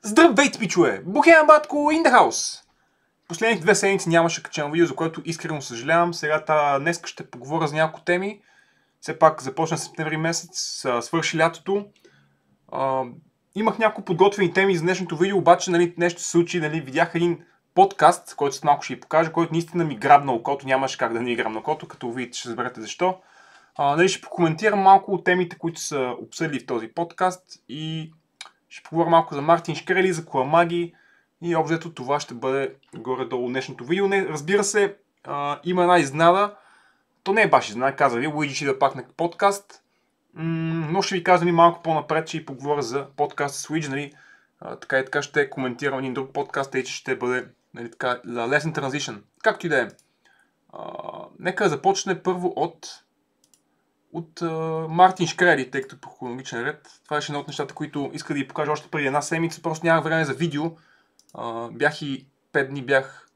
Здравейте, пичове! Бухеман Батко in the house! Последните 2 седмици нямаше качено видео, за което искрено съжалявам. Сега днес ще поговоря за няколко теми. Все пак започна септември месец, свърши лятото. Имах няколко подготвени теми за днешното видео, обаче нещо се случи. Видях един подкаст, който след малко ще ви покажа, който наистина ми грабна окото. Нямаше как да ни грабна окото, като видите ще разберете защо. Ще покоментирам малко от темите, които са обсъдили в този подкаст и ще поговоря малко за Мартин Шкрели, за Коамаги и общо това ще бъде горе-долу днешното видео. Разбира се, има една изненада. То не е баш изненада, каза ви, Луиджи ще да пак на подкаст. Но ще ви кажа малко по-напред, че и поговоря за подкаст с Луиджи. Така и така ще коментирам един друг подкаст, тъй че ще бъде лесен транзишън. Както и да е. Нека започне първо от Мартин Шкрели, тъй като по хронологичен ред. Това беше едно от нещата, които иска да ви покажа още преди една седмица. Просто нямах време за видео. Бях и 5 дни бях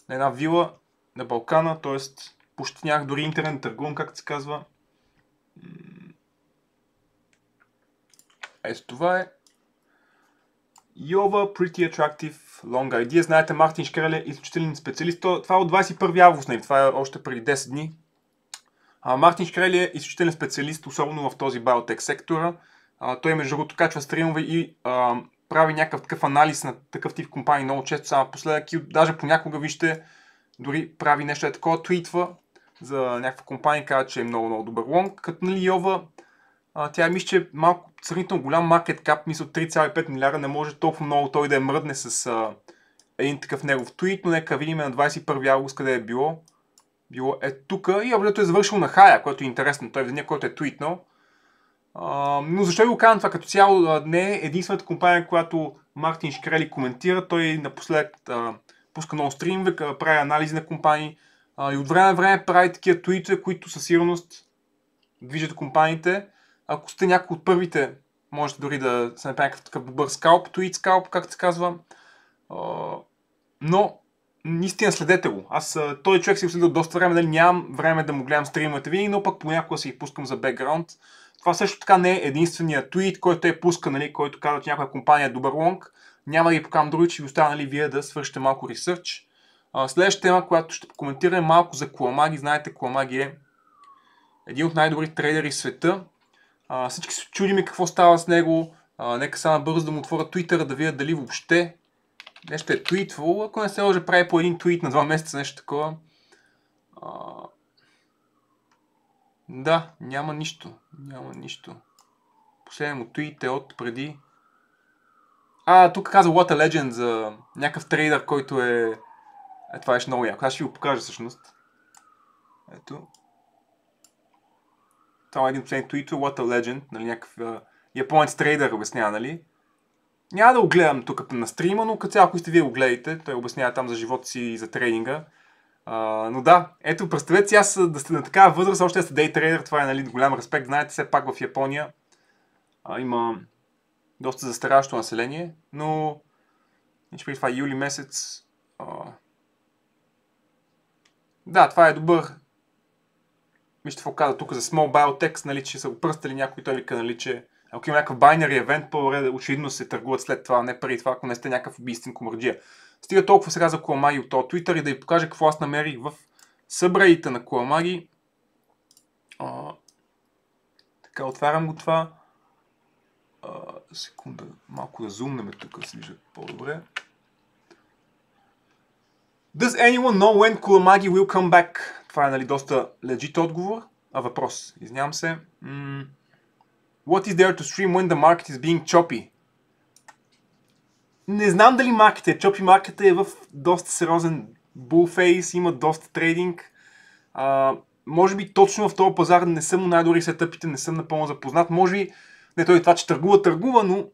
на една вила на Балкана, т.е. почти нямах дори интернет да търгувам, както се казва. Ето това е. Йова Pretty Attractive Long Idea. Знаете, Мартин Шкрели е изключителен специалист. Това е от 21 август, това е още преди 10 дни. Мартин Шкрели е изключителен специалист, особено в този биотек сектора. Той между другото качва стримове и прави някакъв такъв анализ на такъв тип компании много често, само напоследък и даже понякога вижте, дори прави нещо такова, твитва за някаква компания, казва, че е много добър лонг. Като Йова, тя мисля, че е малко сравнително голям маркет кап, мисля 3,5 милиарда, не може толкова много той да е мръдне с един такъв негов твит, но нека видим на 21 август къде е било. Било е тук и общо е завършил на хая, което е интересно. Той в деня, който е твитнал. Но защо ви го казвам това? Като цяло не е единствената компания, която Мартин Шкрели коментира. Той напоследък пуска много стримове, прави анализи на компании и от време на време прави такива твитове, които със сигурност движат компаниите. Ако сте някой от първите, можете дори да се направи такъв добър скалп, твит скалп, както се казва. Но наистина следете го. Този човек си го следил доста време, нямам време да му гледам стримовете винаги, но пък понякога си ги пускам за бекграунд. Това също така не е единственият твит, който той пуска, който казва, че някоя компания е добър лонг. Няма да ги покажам други, че ви остана вие да свършите малко ресърч. Следващата тема, която ще коментираме малко за Коамаги. Знаете, Коамаги е един от най-добрите трейдери в света. Всички се чудиме какво става с него. Нека сега бързо да му отворя Twitter, да видя дали въобще нещо е твитвало, ако не се може прави по един твит на 2 месеца, нещо такова. Да, няма нищо. Последният му твит е от преди... тук каза What a Legend за някакъв трейдър, който е... Това беше много яко. Аз ще ви го покажа всъщност. Ето. Това е един последен твит, What a Legend, някакъв японец трейдър обяснява, Няма да го гледам тук на стрима, но като цяло, ако сте вие го гледате, той обяснява там за живота си и за трейдинга. Но да, ето, представете си аз да сте на такава възраст, още да сте дейтрейдер, това е голям респект. Знаете, все пак в Япония има доста застаряващо население, но преди това юли месец. Да, това е добър. Вижте какво каза тук за Small Biotech, че са го пръстали някой, той вика, че ако има някакъв байнери евент, по-добре очевидно се търгуват след това, не преди това, ако не сте някакъв убийствен комърджия. Стига толкова сега за Коамаги от този Twitter и да ви покажа какво аз намерих в събредите на Коамаги. Така, отварям го това. Секунда, малко да зумнем тук, се вижда по-добре. Does anyone know when Коамаги will come back? Това е доста legit отговор. Въпрос, извинявам се. What is there to stream when the market is being choppy? Не знам дали маркетът е choppy. Маркетът е в доста сериозен bullface, има доста трейдинг. Може би точно в този пазар не съм най-добри сетъпите, не съм напълно запознат. Може би не той това, че търгува, но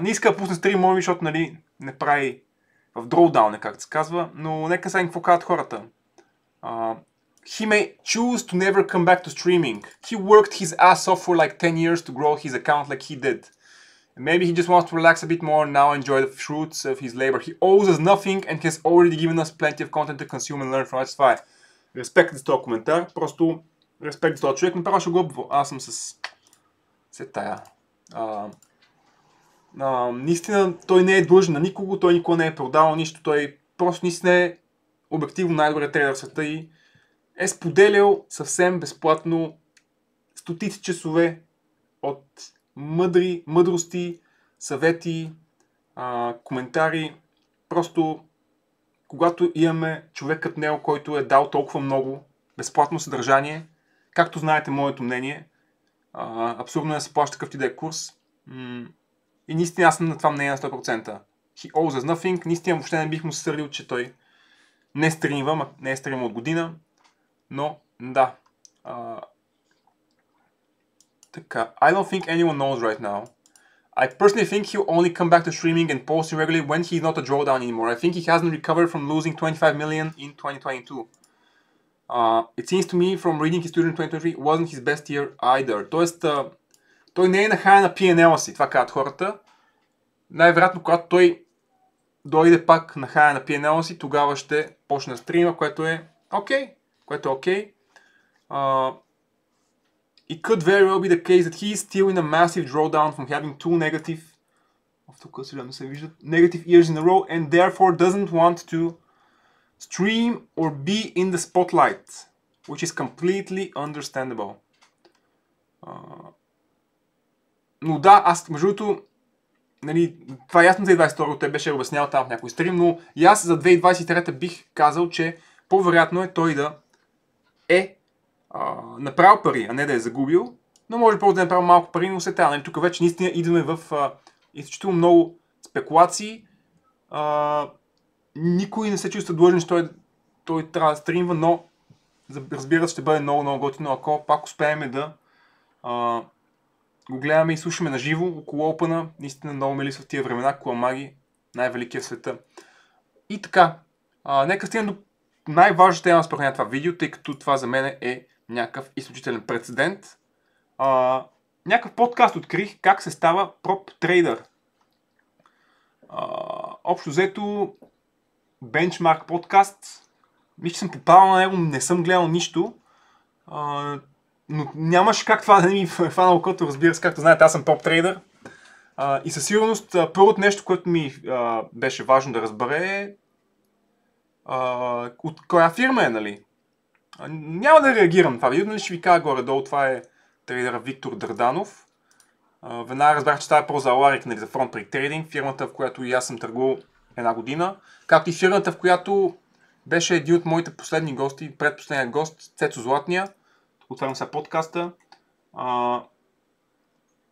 не иска да пусне стрим, може би, защото не прави в drawdown, както се казва. Но нека сега какво казват хората. He may choose to never come back to streaming. He worked his ass off for like 10 years to grow his account like he did. And maybe he just wants to relax a bit more and now enjoy the fruits of his labor. He owes us nothing and has already given us plenty of content to consume and learn from it. Това е. Респект за този коментар. Просто респект за този човек. Направо ще го обво. Аз съм с... Се тая. Наистина той не е длъжен на никого, той никога не е продавал нищо, той просто наистина е обективно най-добрият трейдър в света и е споделял съвсем безплатно стотици часове от мъдрости, съвети, коментари. Просто когато имаме човек като него, който е дал толкова много безплатно съдържание, както знаете моето мнение, абсурдно е да се плаща такъв ти да е курс. И наистина аз съм на това мнение на 100%. He owes us nothing. Наистина въобще не бих му се сърдил, че той не стримва, не е стримал от година. Но да. Така. I don't think anyone knows right now. I personally think he'll only come back to streaming and posting regularly when he's not a drawdown anymore. I think he hasn't recovered from losing 25 million in 2022. It seems to me from reading his Twitter in 2023 wasn't his best year either. Тоест, той не е на хая на P&L-а си, това казват хората. Най-вероятно, когато той дойде пак на хая на P&L-а си, тогава ще почне стрима, което е окей. It could very well be the case that he is still in a massive drawdown from having two negative years in a row and therefore doesn't want to stream or be in the spotlight, which is completely understandable. Но да, аз между другото, нали, това е ясно за 2022, те беше обяснял там в някой стрим, но и аз за 2023 бих казал, че по-вероятно е той да е направил пари, а не да е загубил, но може просто да е направил малко пари, но се трябва. Нали, тук вече наистина идваме в изключително много спекулации. Никой не се чувства длъжен, че той трябва да стримва, но разбира се, ще бъде много готино, ако пак успеем да го гледаме и слушаме на живо около Опена. Наистина много ме липсва в тия времена, Куамаги, най-великият в света. И така, нека стигнем до най-важната тема според това видео, тъй като това за мен е някакъв изключителен прецедент. Някакъв подкаст открих как се става проп трейдър. Общо взето Benchmark подкаст. Мисля, че съм попал на него, не съм гледал нищо. Но нямаше как това да ми фанало, като разбира се, както знаете, аз съм проп трейдър. И със сигурност първото нещо, което ми беше важно да разбере е от коя фирма е, нали? Няма да реагирам това видео, нали ще ви кажа горе-долу, това е трейдъра Виктор Дърданов. Веднага разбрах, че става въпрос за Аларик, нали, за Front Peak Trading, фирмата, в която и аз съм търгувал една година, както и фирмата, в която беше един от моите последни гости, предпоследният гост, Цецо Златния. Отварям сега подкаста.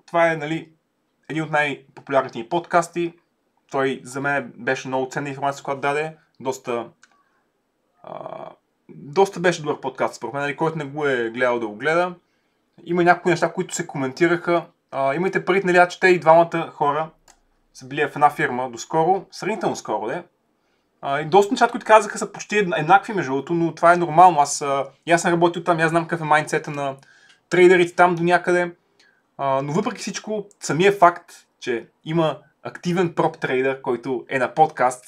Това е, нали, един от най-популярните ни подкасти. Той за мен беше много ценна информация, която даде. Доста беше добър подкаст, според мен, нали, който не го е гледал да го гледа. Има някои неща, които се коментираха. Имайте предвид, нали, че те и двамата хора са били в една фирма доскоро, сравнително скоро, де. И доста нещата, които казаха, са почти еднакви между другото, но това е нормално. Аз съм работил там, аз знам какъв е майндсета на трейдерите там до някъде. Но въпреки всичко, самия факт, че има активен проп трейдър, който е на подкаст,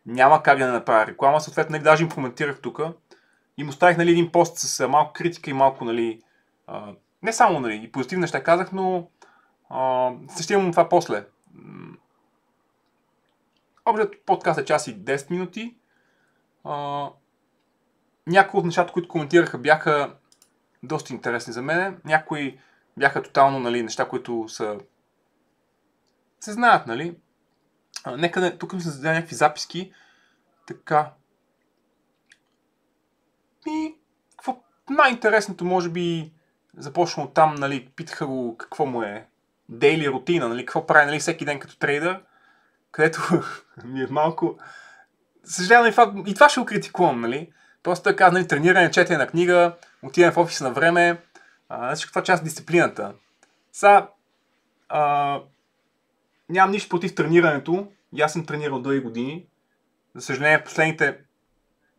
няма как да не направя реклама. Съответно, нали, даже им коментирах тук. И му оставих, нали, един пост с малко критика и малко, нали, не само, нали, и позитивни неща казах, но ще стигам това после. Общо подкаст е час и 10 минути. Някои от нещата, които коментираха, бяха доста интересни за мен. Някои бяха тотално, нали, неща, които се знаят, нали. Нека тук ми се зададя някакви записки. Така. И какво най-интересното, може би, започна от там, нали, питаха го какво му е дейли рутина, нали, какво прави, нали, всеки ден като трейдър, където ми е малко... Съжалявам, и това ще го критикувам, нали. Просто той каза, нали, трениране, четене на книга, отидем в офиса на време, значи това част от дисциплината. Сега, нямам нищо против тренирането, и аз съм тренирал дълги години. За съжаление, в последните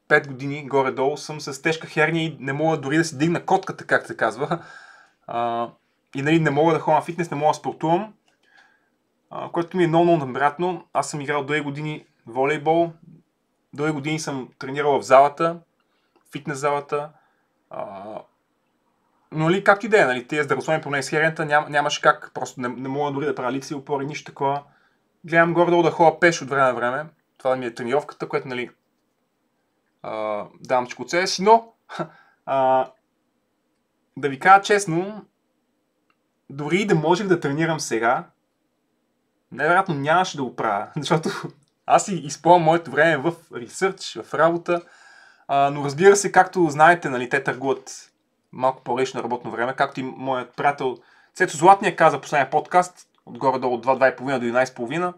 5 години, горе-долу, съм с тежка херния и не мога дори да си дигна котката, както се казва. И, нали, не мога да ходя на фитнес, не мога да спортувам, което ми е много неприятно. Аз съм играл дълги години волейбол, дълги години съм тренирал в залата, фитнес залата. Но нали, както и да е, нали, тези здравословни проблеми с херента нямаше как, просто не мога дори да правя лице и опори, нищо такова. Гледам горе-долу да ходя пеш от време на време. Това ми е тренировката, което нали, давам от себе си, но да ви кажа честно, дори и да можех да тренирам сега, невероятно нямаше да го правя, защото аз си използвам моето време в ресърч, в работа, но разбира се, както знаете, нали, те търгуват малко по-лично работно време, както и моят приятел Цецо Златния каза в последния подкаст, отгоре-долу от 2,5 до 11,5.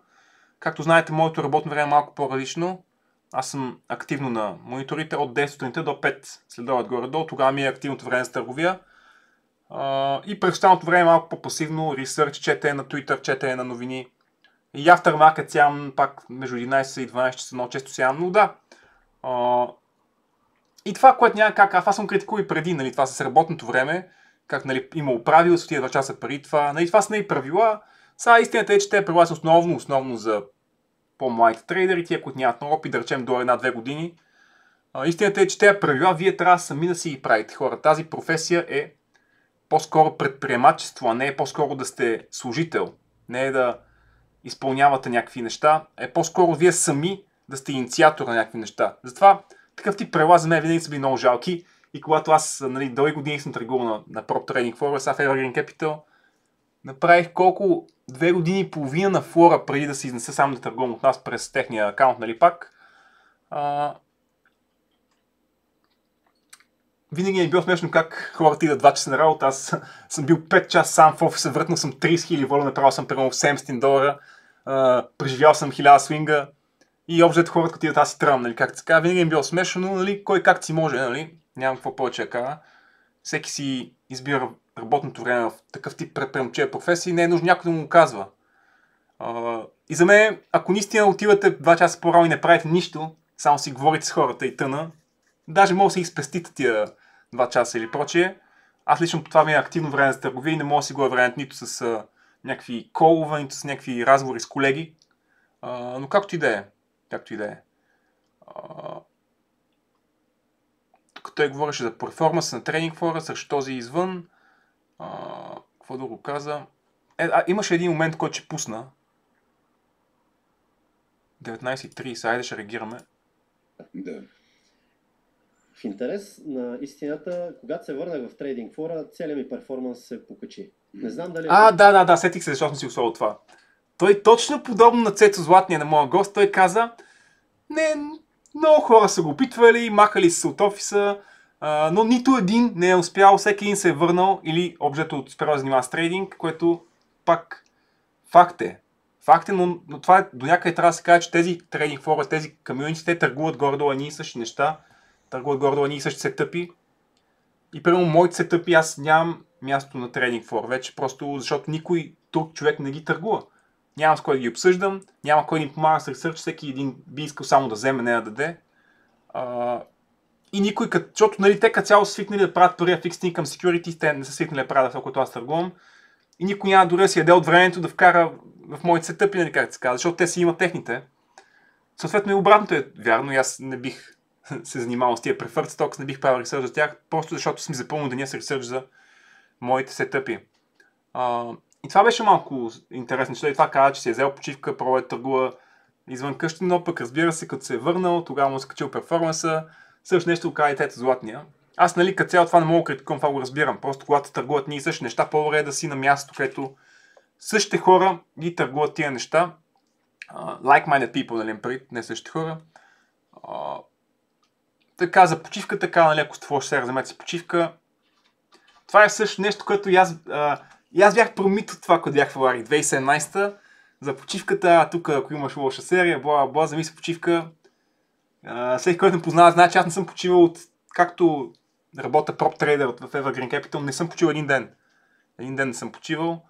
Както знаете, моето работно време е малко по-различно. Аз съм активно на мониторите от 10 сутринта до 5 следобед горе-долу. Тогава ми е активното време за търговия. И през останалото време е малко по-пасивно. Ресърч, четене на Twitter, четене на новини. И aftermarket сявам пак между 11 и 12 часа, много често сявам, но да. И това, което няма как, аз съм критикувал и преди, нали, това с работното време, как нали, имало правила, с тия 2 часа преди това. Нали, това са не и правила. Сега истината е, че те правила са основно за по-младите трейдери, тия, които нямат много опит, да речем до 1-2 години. Истината е, че тези правила вие трябва сами да си ги правите, хора. Тази професия е по-скоро предприемачество, а не е по-скоро да сте служител. Не е да изпълнявате някакви неща, е по-скоро вие сами да сте инициатор на някакви неща. Затова такъв тип правила за мен винаги са били много жалки и когато аз нали, дълги години съм търгувал на Prop Trading Floor, сега в Evergreen Capital, направих колко 2 години и половина на флора преди да се изнеса сам да търгувам от нас през техния акаунт, нали пак. Винаги е било смешно как хората идат 2 часа на работа, аз съм бил 5 часа сам в офиса, въртнал съм 30 000 воля, направил съм примерно $700, преживял съм 1000 свинга и общо хората като идат аз си тръгвам, нали, както така. Винаги е било смешно, но нали, кой както си може, нали, нямам какво повече да кажа. Всеки си избира работното време в такъв тип предприемчива професия и не е нужно някой да му казва. И за мен, ако наистина отивате 2 часа по-рано и не правите нищо, само си говорите с хората и тъна, даже може да си ги спестите тия 2 часа или прочие. Аз лично по това ми е активно време за търговия и не мога да си го време нито с някакви колове, нито с някакви разговори с колеги. Но както и да е. Както и да е. Тук той говореше за перформанса на тренинг фора срещу този извън. Какво да го каза? Имаше един момент, който ще пусна. 19:30, айде ще реагираме. Да. В интерес на истината, когато се върнах в трейдинг фора, целият ми перформанс се покачи. Не знам дали... Да, сетих се, защото съм си условил това. Той точно подобно на Цецо Златния, на моя гост, той каза, не, много хора са го опитвали, махали се от офиса, но нито един не е успял, всеки един се е върнал или обжето успял да занимава с трейдинг, което пак факт е, но това е, до някъде трябва да се каже, че тези трейдинг фора, тези комюнити, те търгуват горе-долу едни и същи неща, търгуват горе-долу едни и същи сетъпи. И примерно моите сетъпи аз нямам място на трейдинг фор вече, просто защото никой друг човек не ги търгува. Нямам с кой да ги обсъждам, няма кой да им помага с ресърч, всеки един би искал само да вземе, не да даде. И никой, защото нали, те като цяло са свикнали да правят пари Fixed Income Securities, те не са свикнали да правят това, което аз търгувам. И никой няма дори да си яде от времето да вкара в моите сетъпи, нали, как се казва, защото те си имат техните. Съответно и обратното е вярно, и аз не бих се занимавал с тия preferred stocks, не бих правил ресърч за тях, просто защото съм запълнил деня с ресърч за моите сетъпи. И това беше малко интересно, че това каза, че си е взел почивка, пробва да търгува извън къщи, но пък разбира се, като се е върнал, тогава му скачил перформанса, също нещо каза и Цецо Златния. Аз нали като цяло това не мога да критикувам, това го разбирам, просто когато търгуват ние същи неща, по-добре е да си на място, където същите хора ги търгуват тия неща, like-minded people, нали, не същите хора. Така, за почивка, така, нали, ако това ще се разумете с почивка. Това е също нещо, което и аз бях промит от това, когато бях в Лари 2017 за почивката, тук ако имаш лоша серия, бла, вземи се почивка. Всеки, който ме познава, знае, че аз не съм почивал от, както работя проп трейдер в Evergreen Capital, не съм почивал един ден. Един ден не съм почивал.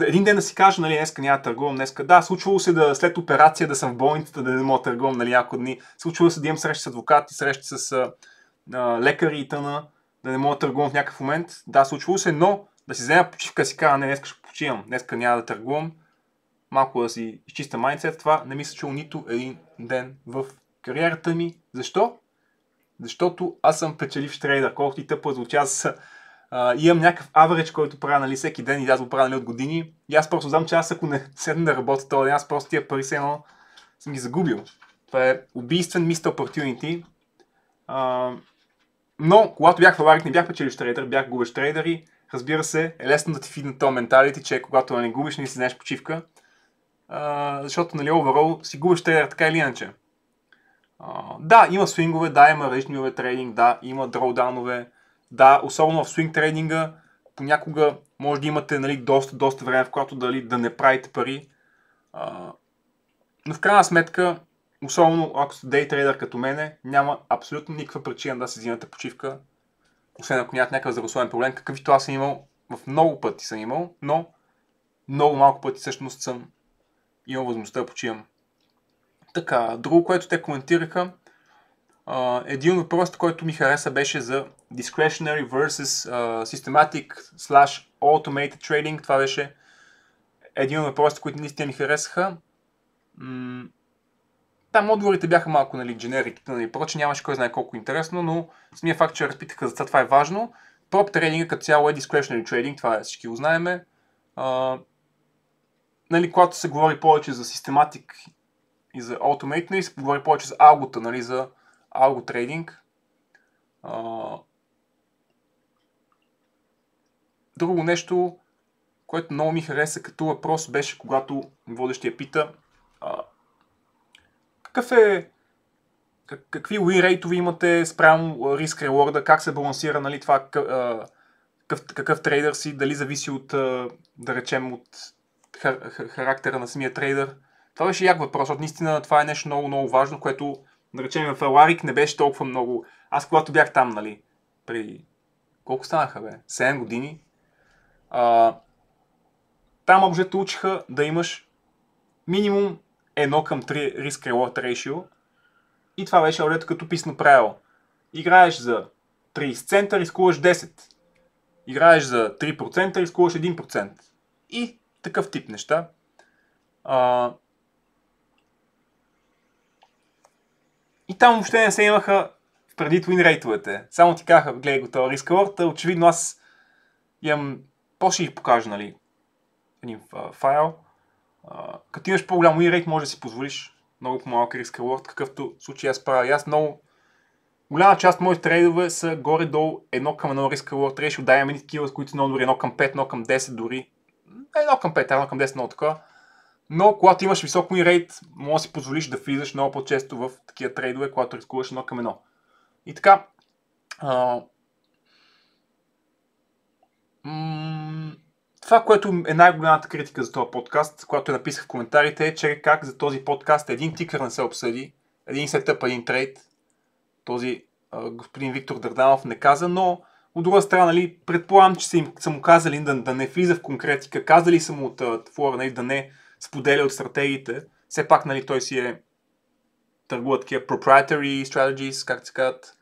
Един ден да си кажа, нали, днеска няма да търгувам, днеска. Да, случвало се да след операция да съм в болницата, да не мога да търгувам, нали, няколко дни. Случвало се да имам срещи с адвокати, срещи с лекари и тъна, да не мога да търгувам в някакъв момент. Да, случвало се, но да си взема почивка, да си кажа, не, днеска ще почивам, днеска няма да търгувам. Малко да си изчиста майндсет, това не ми се чул нито един ден в кариерата ми. Защо? Защото аз съм печеливш трейдър, колкото и тъпо звуча, аз имам някакъв average, който правя, нали, всеки ден и аз го правя, нали, от години. И аз просто знам, че аз ако не седна да работя този ден, аз просто тия пари все едно съм ги загубил. Това е убийствен missed opportunity. Но, когато бях в Аварик, не бях печеливш трейдър, бях губещ трейдър и разбира се, е лесно да ти фидна този менталити, че когато не губиш, не си знаеш почивка. Защото, нали, overall си губещ трейдър така или иначе. Да, има свингове, да, има различни трейдинг, да, има дроудаунове, да, особено в свинг трейдинга, понякога може да имате, нали, доста време, в което да не правите пари. Но в крайна сметка, особено ако сте дей трейдър като мене, няма абсолютно никаква причина да си взимате почивка, освен ако нямате някакъв здравословен проблем, какъвто аз съм имал, в много пъти съм имал, но много малко пъти всъщност съм имал възможността да почивам. Така, друго, което те коментираха, един от въпросите, който ми хареса, беше за discretionary versus systematic / automated trading. Това беше един от въпросите, които наистина ми харесаха. Там отговорите бяха малко, нали, generic, нали, проче нямаше кой знае колко интересно, но самия факт, че разпитаха за това е важно. Prop трейдинга като цяло е discretionary trading, това всички го знаеме. Нали, когато се говори повече за systematic и за automate, нали, се говори повече за алгота, нали, за алго трейдинг. Друго нещо, което много ми хареса като въпрос, беше когато водещия пита какви win рейtovе имате спрямо риск реворда, как се балансира, нали, това какъв трейдър си, дали зависи от, да речем, от характера на самия трейдър. Това беше як въпрос, защото наистина това е нещо много важно, което, да речем, в Аларик не беше толкова много. Аз когато бях там, нали, преди колко станаха, 7 години, там обжето учиха да имаш минимум 1:3 риск reward ratio и това беше обжето като писано правило. Играеш за 30 цента, рискуваш 10. Играеш за 3%, рискуваш 1%. И такъв тип неща. И там въобще не се имаха в предвид win рейтовете. Само ти казаха, гледай го това риск reward. Очевидно аз имам, после ще ги покажа, нали, един файл. Като имаш по-голям win rate, може да си позволиш много по-малък риск reward, какъвто случай аз правя. Аз много голяма част от моите трейдове са горе-долу 1:1 риск reward ratio. Да, имаме такива, с които са много добри, 1:5, 1:10 дори. 1:5, 1:10 много така. Но когато имаш висок win rate, може да си позволиш да влизаш много по-често в такива трейдове, когато рискуваш 1:1. И така, това, което е най-голямата критика за този подкаст, когато я написах в коментарите, е, че как за този подкаст един тикър не се обсъди, един сетъп, един трейд. Този господин Виктор Дърданов не каза, но от друга страна, нали, предполагам, че са му казали да не влиза в конкретика, казали са му от флора, нали, да не споделя от стратегиите. Все пак, нали, той си е търгува такива proprietary strategies, как се казват.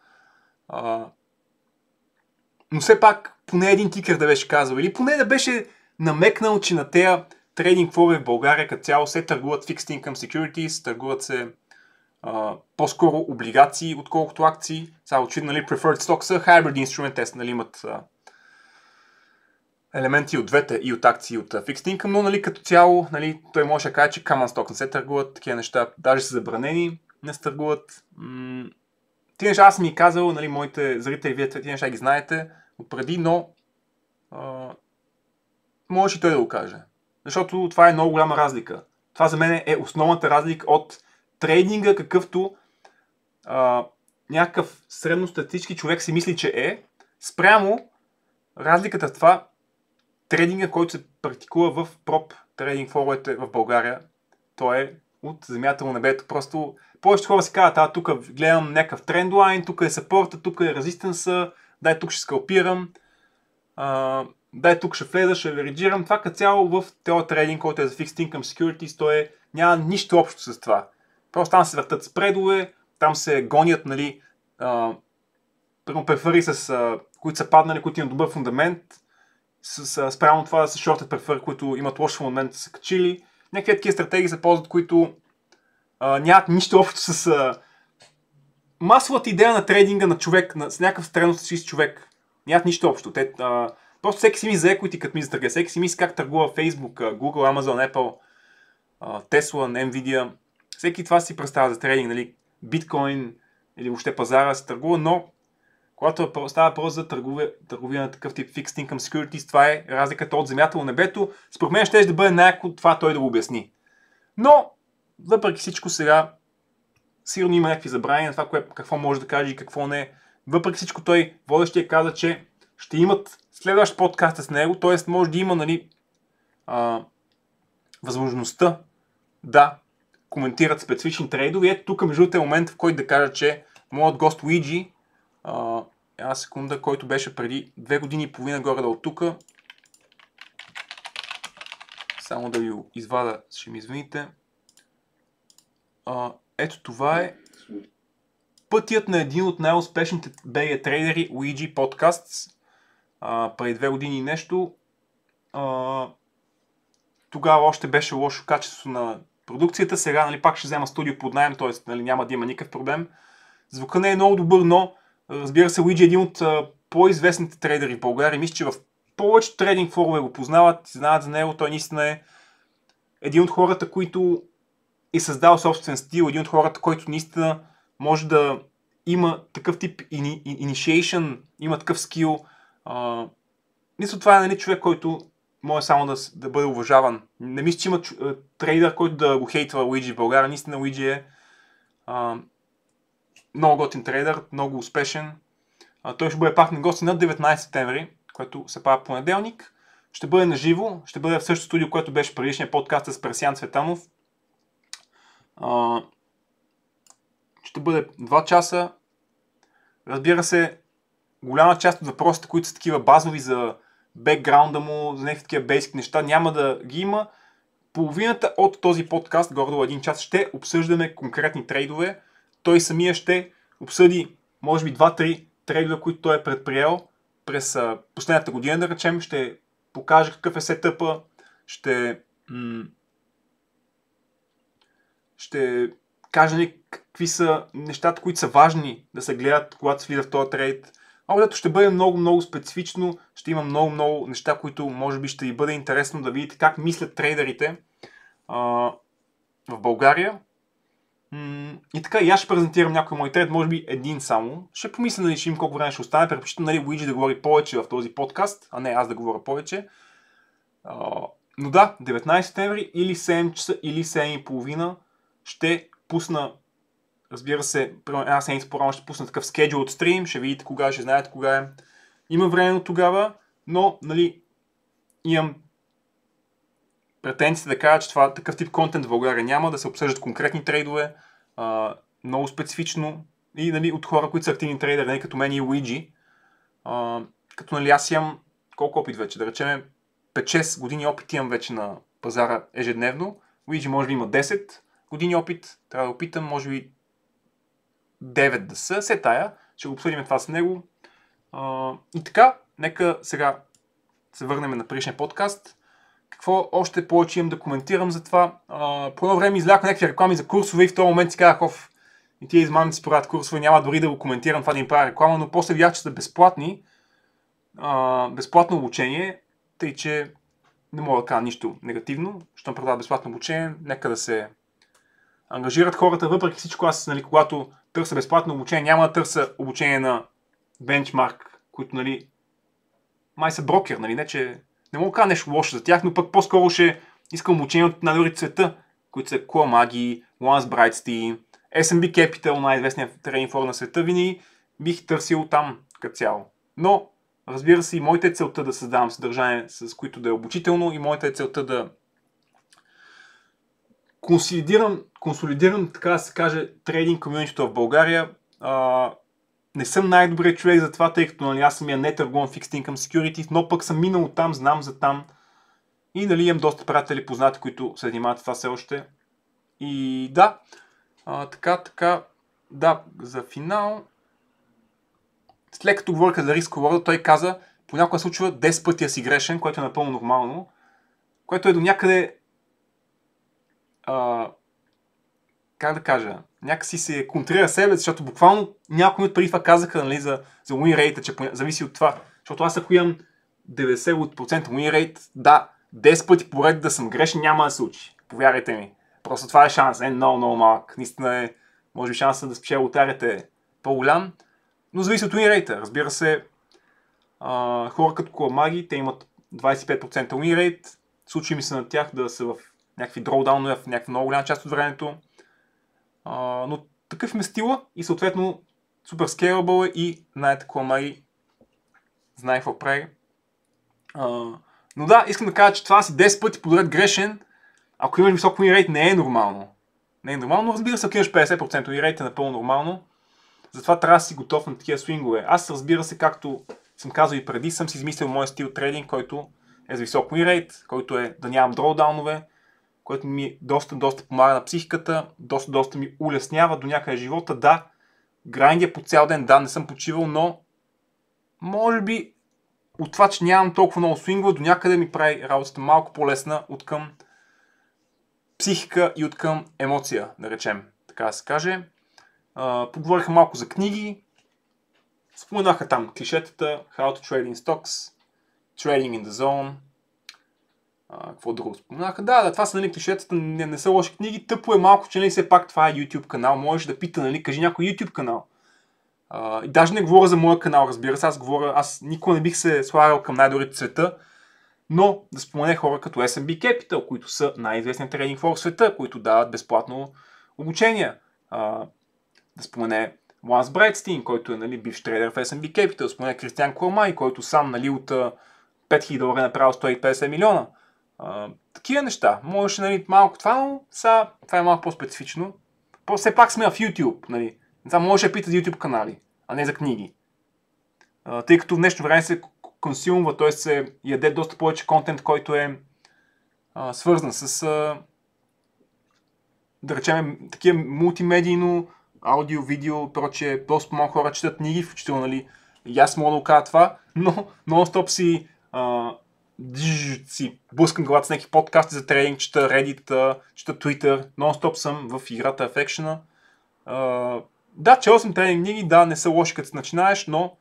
Но все пак поне един тикър да беше казал или поне да беше намекнал, че на тези трейдинг форуми в България като цяло се търгуват fixed income securities, търгуват се по-скоро облигации, отколкото акции. Сега очевидно, нали, preferred stock са hybrid instrument, те нали, имат елементи от двете, и от акции, и от fixed income, но нали, като цяло, нали, той може да каже, че common stock не се търгуват, такива неща даже са забранени, не се търгуват. Тези неща аз съм ми казал, нали, моите зрители, вие тези неща ги знаете отпреди, но може и той да го каже. Защото това е много голяма разлика. Това за мен е основната разлика от трейдинга, какъвто някакъв средностатистически човек си мисли, че е, спрямо разликата в това трейдинга, който се практикува в проп трейдинг форумите в България. То е от земята на небето. Просто повечето хора си казват, тук гледам някакъв трендлайн, тук е съпорта, тук е резистенса, дай тук ще скалпирам, дай тук ще влеза, ще вериджирам. Това като цяло в този трейдинг, който е за Fixed Income Securities, то няма нищо общо с това. Просто там се въртат спредове, там се гонят, нали, префери с които са паднали, които имат добър фундамент, спрямо това да са шортът префери, които имат лош фундамент, са качили. Някакви такива стратегии се ползват, които нямат нищо общо с масовата идея на трейдинга на човек, с някакъв средностатистически човек, нямат нищо общо. Просто всеки си ми за equity, като ми за търга. Всеки си мисли как търгува Facebook, Google, Amazon, Apple, Tesla, Nvidia. Всеки това си представя за трейдинг, нали? Биткоин или въобще пазара се търгува, но когато става въпрос за търговия на такъв тип Fixed Income Securities, това е разликата от земята до небето. Според мен ще да бъде най-яко това той да го обясни. Но, въпреки всичко сега, сигурно има някакви забрани на това, какво може да каже и какво не. Въпреки всичко той, водещия, каза, че ще имат следващ подкаст с него, т.е. може да има, нали, възможността да коментират специфични трейдове. Ето тук между е момент, в който да кажа, че моят гост Уиджи, една секунда, който беше преди 2 години и половина горе от тук. Само да ви го извада, ще ми извините. Ето това е пътят на един от най-успешните BG трейдери, Уиджи Podcasts, преди 2 години и нещо. Тогава още беше лошо качество на продукцията, сега, нали, пак ще взема студио под наем, т.е. нали, няма да има никакъв проблем. Звука не е много добър, но разбира се, Уиджи е един от по-известните трейдери в България. Мисля, че в повечето трейдинг форуме го познават, знаят за него. Той наистина е един от хората, които е създал собствен стил, един от хората, който наистина може да има такъв тип initiation, има такъв скил. Мисля, това е, нали, човек, който може само да бъде уважаван. Не мисля, че има трейдър, който да го хейтва Уиджи в България. Наистина Уиджи е много готин трейдър, много успешен. Той ще бъде пак на гости на 19 септември, което се пада понеделник. Ще бъде на живо, ще бъде в същото студио, което беше предишния подкаст с Пресян Цветанов. Ще бъде 2 часа. Разбира се, голяма част от въпросите, които са такива базови за бекграунда му, за някакви такива бейсик неща, няма да ги има. Половината от този подкаст, горе-долу 1 час, ще обсъждаме конкретни трейдове. Той самия ще обсъди, може би, 2-3 трейдове, които той е предприел през последната година, да речем. Ще покаже какъв е сетъпа, ще каже, нали, какви са нещата, които са важни да се гледат, когато се влиза в този трейд. Общо ще бъде много специфично, ще има много неща, които може би ще ви бъде интересно да видите как мислят трейдерите в България. И така, и аз ще презентирам някой мой трейд, може би един само. Ще помисля, нали, ще им колко време ще остане. Предпочитам, нали, Уиджи да говори повече в този подкаст, а не аз да говоря повече. Но да, 19 септември или 7 часа, или 7:30 ще пусна, разбира се, една седмица по-рано ще пусна такъв schedule от стрим, ще видите кога, ще знаете кога е. Има време от тогава, но, нали, имам претенцията да кажа, че това такъв тип контент в България няма, да се обсъждат конкретни трейдове, много специфично и, нали, от хора, които са активни трейдери, нали, като мен и Уиджи. Като, нали, аз имам колко опит вече, да речем 5-6 години опит имам вече на пазара ежедневно. Уиджи може би има 10 години опит, трябва да опитам, може би 9 да са, се тая, ще го обсъдим това с него. И така, нека сега се върнем на предишния подкаст. Какво още повече имам да коментирам за това? По едно време излякох някакви реклами за курсове и в този момент си казах, и тия измамници правят курсове, няма дори да го коментирам това да им правя реклама, но после видях, че са безплатни. Безплатно обучение, тъй че не мога да кажа нищо негативно, щом продават безплатно обучение, нека да се ангажират хората, въпреки всичко аз, нали, когато търся безплатно обучение, няма да търся обучение на бенчмарк, които, нали, май са брокер, нали, не че не мога да кажа нещо лошо за тях, но пък по-скоро ще искам обучение от най-добрите света, които са Коамаги, Lance Brightstein, S&P Capital, най-известният трейдинг форум на света, винаги бих търсил там като цяло. Но, разбира се, и моята е целта да създавам съдържание, с които да е обучително, и моята е целта да консолидирам, така да се каже, трейдинг комюнитито в България. Не съм най-добрият човек за това, тъй като, нали, аз самия не търгувам Fixed Income Securities, но пък съм минал там, знам за там. И, нали, имам доста приятели, познати, които се занимават с това все още. И да, така, да, за финал. След като говориха за риск рeward, той каза, понякога случва 10 пъти да си грешен, което е напълно нормално, което е до някъде, как да кажа, някакси се контрира себе, защото буквално няколко минути преди това казаха, нали, за win rate, че зависи от това. Защото аз ако имам 90% win rate, да, 10 пъти поред да съм грешен, няма да се случи. Повярвайте ми. Просто това е шанс, много малък. Наистина е, може би шансът да спечеля лотарията е по-голям, но зависи от win rate. Разбира се, хора като Коламаги, те имат 25% win rate, случи ми се на тях да са в някакви drawdowнове в някаква много голяма част от времето. Но такъв ме стила и съответно супер scalable и знаете Коламаги знае какво прави. Но да, искам да кажа, че това си 10 пъти подред грешен, ако имаш висок win rate, не е нормално. Не е нормално, но разбира се, ако имаш 50% win rate е напълно нормално. Затова трябва да си готов на такива свингове. Аз, разбира се, както съм казал и преди, съм си измислил моя стил трейдинг, който е с висок win rate, който е да нямам drawdowнове, което ми доста помага на психиката, доста ми улеснява до някъде живота. Да, грайндя по цял ден, да, не съм почивал, но може би от това, че нямам толкова много свингове, до някъде ми прави работата малко по-лесна от към психика и от към емоция, да речем, така да се каже. Поговориха малко за книги, споменаха там клишетата, How to Trade in Stocks, Trading in the Zone, какво друго споменаха. Да, това са, нали, клишетата, не са лоши книги, тъпо е малко, че, нали, все пак това е YouTube канал, можеш да пита, нали, кажи някой YouTube канал. И даже не говоря за моя канал, разбира се, аз никога не бих се слагал към най-добрите в света, но да спомене хора като S&P Capital, които са най-известният трейдинг форум в света, които дават безплатно обучение. Да спомене Ланс Брайтстин, който е, нали, бивш трейдер в S&P Capital, да спомене Кристиан Кормай, който сам, нали, от $5000 направил 150 милиона. Такива неща. Можеш, нали, малко това, но сега това е малко по-специфично. Все пак сме в YouTube, нали. Сега можеш да питаш за YouTube канали, а не за книги. Тъй като в днешно време се консюмва, т.е. се яде доста повече контент, който е свързан с, да речем, такива мултимедийно, аудио, видео, прочее, доста малко хора четат книги, включително, нали, и аз мога да го кажа това, но нон-стоп си блъскам главата с някакви подкасти за трейдинг, чета Reddit, чета Twitter, нон-стоп съм в играта в екшена. Да, чел съм трейдинг книги, да, не са лоши като се начинаеш, но,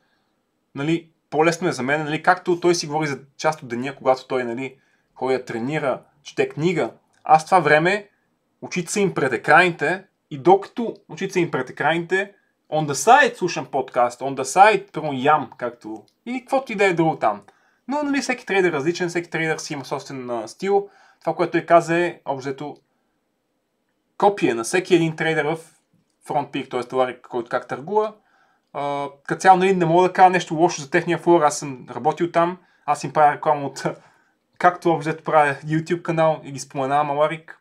нали, по-лесно е за мен, нали, както той си говори за част от деня, когато той, нали, ходи да тренира, чете книга. Аз това време очите са им пред екраните и докато очите са им пред екраните, on the side слушам подкаст, on the side първо ям, както и каквото и да е друго там. Но, нали, всеки трейдер е различен, всеки трейдер си има собствен стил. Това, което той каза е общо копия на всеки един трейдер в FrontPeak, т.е. товари, който как търгува. Като цяло, нали, не мога да кажа нещо лошо за техния флор, аз съм работил там, аз им правя реклама от както общо правя YouTube канал и ги споменавам Аларик.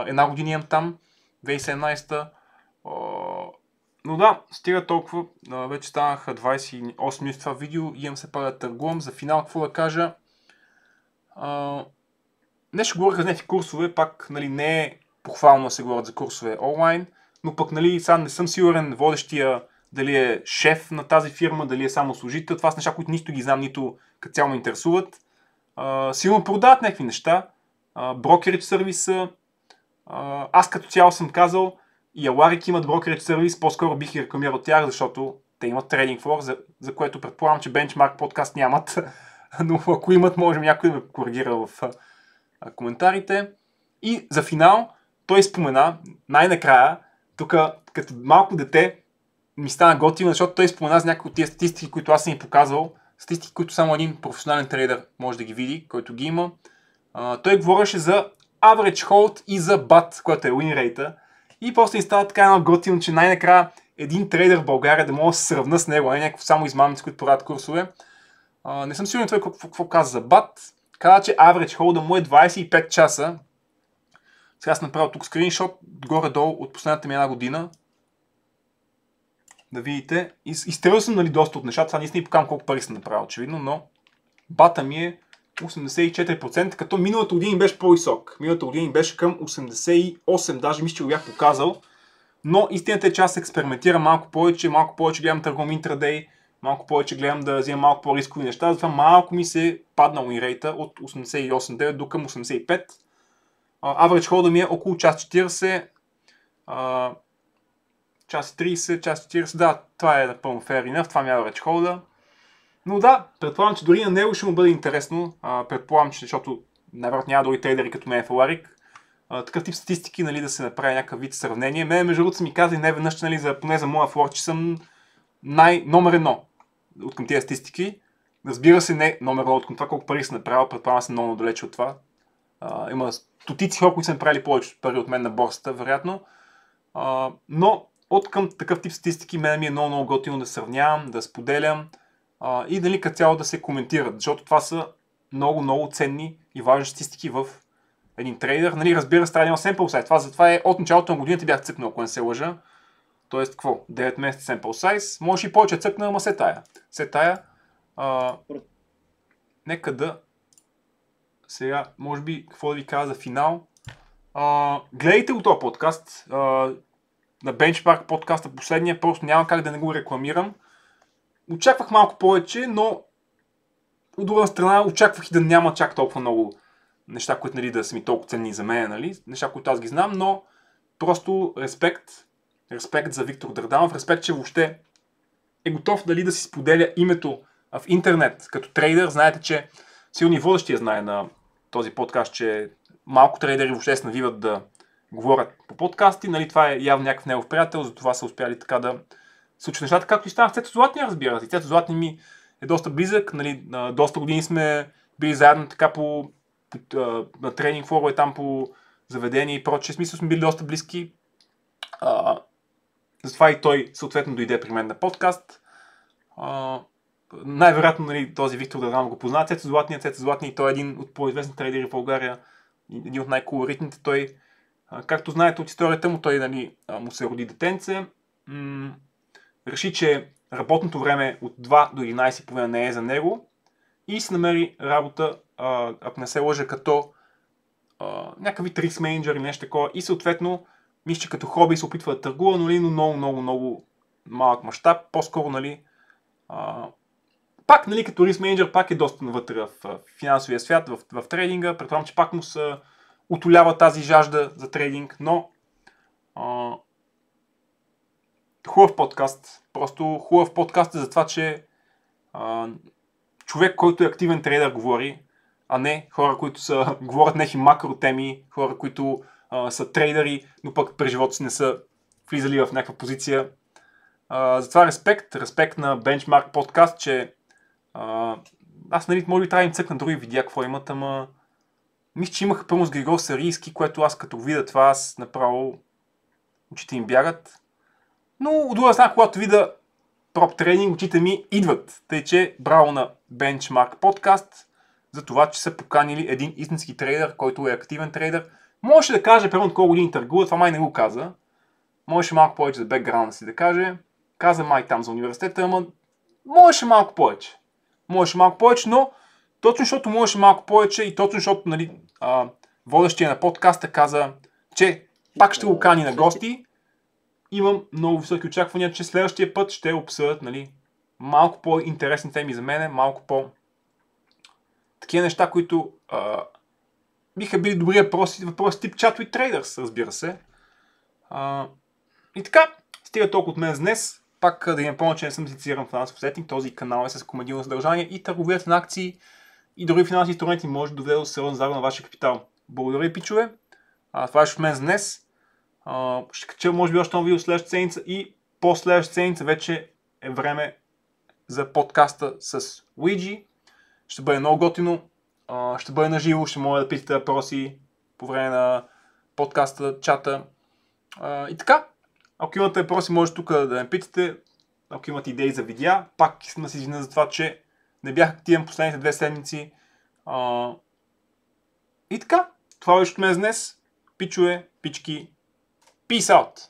Една година имам там, 2017-та. Но да, стига толкова. Вече станаха 28 минути това видео и имам се пак да търгувам. За финал, какво да кажа? Нещо говориха за някакви курсове, пак, нали, не е похвално да се говорят за курсове онлайн, но пък, нали, сега не съм сигурен водещия дали е шеф на тази фирма, дали е само служител. Това са неща, които нищо ги знам, нито като цяло ме интересуват. Сигурно продават някакви неща. Брокерич сервиса. Аз като цяло съм казал, и Аларик имат брокерич сервис, по-скоро бих ги рекламирал тях, защото те имат трейдинг флор, за което предполагам, че Benchmark подкаст нямат. Но ако имат, може някой да ме коригира в коментарите. И за финал, той спомена, най-накрая, тук като малко дете, ми стана готино, защото той спомена за някои от тия статистики, които аз съм им показвал. Статистики, които само един професионален трейдер може да ги види, който ги има. Той говореше за average hold и за BAT, което е win rate. И после ни става така едно готино, че най-накрая един трейдер в България да мога да се сравна с него, а не някакво само измамници, които продават курсове. Не съм сигурен това какво каза за BAT. Каза, че average hold му е 25 часа. Сега съм направил тук скриншот, горе-долу от последната ми една година. Да видите. Изстрелил съм, нали, доста от нещата. Това наистина и покажам колко пари съм направил, очевидно, но бата ми е 84%, като миналата година беше по-висок. Миналата година беше към 88%, даже мисля, че го бях показал. Но истината е, че аз експериментирам малко повече гледам търгувам интрадей, малко повече гледам да вземам малко по-рискови неща, затова малко ми се падна win rate от 88,9 до към 85. Average hold ми е около час 40. Час 30, час 40, да, това е напълно fair enough, това ми е average hold. Но да, предполагам, че дори на него ще му бъде интересно. Предполагам, че защото най-вероятно няма дори трейдери като мен Фаларик. Такъв тип статистики, нали, да се направи някакъв вид сравнение. Мене между другото са ми казали не веднъж, нали, поне за моя флор, че съм номер едно от към тези статистики. Разбира се, не номер едно от към това колко пари съм направил, предполагам съм много далече от това. Има стотици хора, които са направили повече пари от мен на борсата, вероятно. Но от към такъв тип статистики мен ми е много готино да сравнявам, да споделям и дали като цяло да се коментират, защото това са много ценни и важни статистики в един трейдер. Нали, разбира се, трябва да има sample size. Затова е от началото на годината бях цъкнал, ако не се лъжа. Тоест, какво? 9 месеца sample size. Може и повече цъкна, ама се тая. Нека да... Сега, може би, какво да ви кажа за финал. Гледайте го този подкаст. На Benchmark подкаста последния, просто няма как да не го рекламирам. Очаквах малко повече, но от друга страна очаквах и да няма чак толкова много неща, които, нали, да са ми толкова ценни за мен, нали? Неща, които аз ги знам, но просто респект за Виктор Дърданов, респект, че въобще е готов, дали, да си споделя името в интернет като трейдер. Знаете, че сигурно и водещия знае на този подкаст, че малко трейдери въобще се навиват да говорят по подкасти. Нали, това е явно някакъв негов приятел, затова са успяли така да случат нещата, както и стана в Цецо Златния, разбира се. Цецо Златния ми е доста близък, нали, доста години сме били заедно така на тренинг форове, там по заведения и прочее. Смисъл сме били доста близки. Затова и той съответно дойде при мен на подкаст. Най-вероятно, нали, този Виктор Дърданов го познава. Цецо Златния, той е един от по-известни трейдери в България, един от най-колоритните. Той, както знаете от историята му, той, нали, му се роди детенце. Реши, че работното време от 2 до 11,5 не е за него и си намери работа, ако не се лъжа, като някакъв вид риск менеджер или нещо такова, и съответно мисля, че като хоби се опитва да търгува, но много малък мащаб, по-скоро, нали, пак, нали, като риск менеджер пак е доста навътре в финансовия свят, в трейдинга. Предполагам, че пак му се утолява тази жажда за трейдинг, но хубав подкаст. Просто хубав подкаст е за това, че човек, който е активен трейдер, говори, а не хора, които говорят някакви макро теми, хора, които са трейдери, но пък през живота си не са влизали в някаква позиция. Затова респект на Benchmark подкаст, че аз, нали, може би трябва да им цъкна други видеа, какво имат, ама мисля, че имаха пълно с Григор Сарийски, което аз като видя това, аз направо очите им бягат. Но от друга страна, когато видя проп тренинг, очите ми идват. Тъй, че браво на Benchmark подкаст за това, че са поканили един истински трейдер, който е активен трейдер. Можеше да каже, примерно, колко години търгува, това май не го каза. Можеше малко повече за бекграунда си да каже. Каза май там за университета, ама можеше малко повече. Но точно защото можеше малко повече и точно защото, нали, водещия на подкаста каза, че пак ще го кани на гости, имам много високи очаквания, че следващия път ще обсъдят, нали, малко по-интересни теми за мен, малко такива неща, които биха били добри въпроси тип чат with traders, разбира се. И така, стига толкова от мен за днес. Пак да ви напомня, че не съм лицензиран финансов сетинг. Този канал е с комедийно съдържание и търговията на акции и други финансови инструменти може да доведе до сериозна загуба на вашия капитал. Благодаря ви, пичове. Това е от мен за днес. Ще кача, може би, още едно видео следващата седмица и по-следващата седмица вече е време за подкаста с Уиджи. Ще бъде много готино. Ще бъде наживо, ще може да питате въпроси по време на подкаста, чата. И така, ако имате въпроси, може тук да ме питате. Ако имате идеи за видеа, пак искам да се извиня за това, че не бях активен последните 2 седмици. И така, това беше от мен днес. Пичове, пички, peace out!